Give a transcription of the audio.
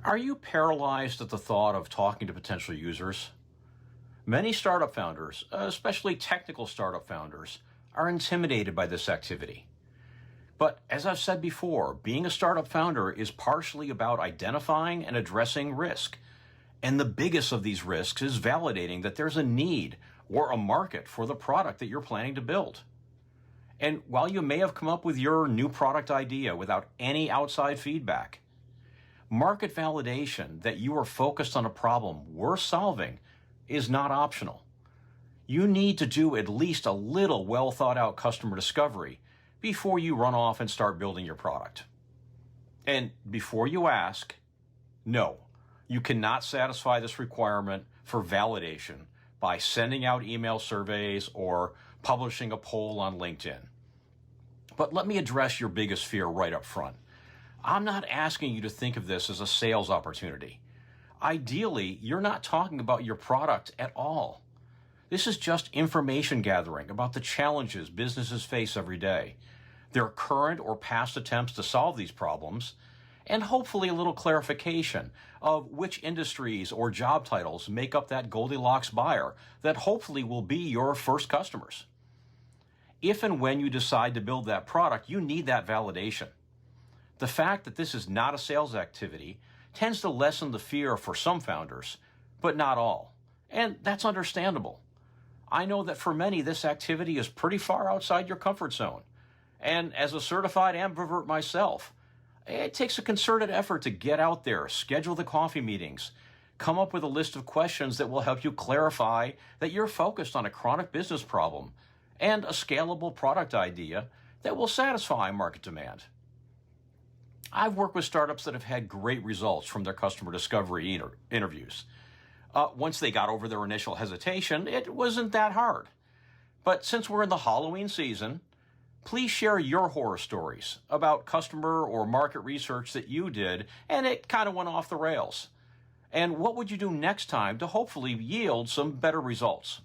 Are you paralyzed at the thought of talking to potential users? Many startup founders, especially technical startup founders, are intimidated by this activity. But as I've said before, being a startup founder is partially about identifying and addressing risk. And the biggest of these risks is validating that there's a need or a market for the product that you're planning to build. And while you may have come up with your new product idea without any outside feedback, market validation that you are focused on a problem worth solving is not optional. You need to do at least a little well thought out customer discovery before you run off and start building your product. And before you ask, no, you cannot satisfy this requirement for validation by sending out email surveys or publishing a poll on LinkedIn. But let me address your biggest fear right up front. I'm not asking you to think of this as a sales opportunity. Ideally, you're not talking about your product at all. This is just information gathering about the challenges businesses face every day, their current or past attempts to solve these problems, and hopefully a little clarification of which industries or job titles make up that Goldilocks buyer that hopefully will be your first customers. If and when you decide to build that product, you need that validation. The fact that this is not a sales activity tends to lessen the fear for some founders, but not all. And that's understandable. I know that for many, this activity is pretty far outside your comfort zone. And as a certified ambivert myself, it takes a concerted effort to get out there, schedule the coffee meetings, come up with a list of questions that will help you clarify that you're focused on a chronic business problem and a scalable product idea that will satisfy market demand. I've worked with startups that have had great results from their customer discovery interviews. Once they got over their initial hesitation, it wasn't that hard. But since we're in the Halloween season, please share your horror stories about customer or market research that you did and it kind of went off the rails. And what would you do next time to hopefully yield some better results?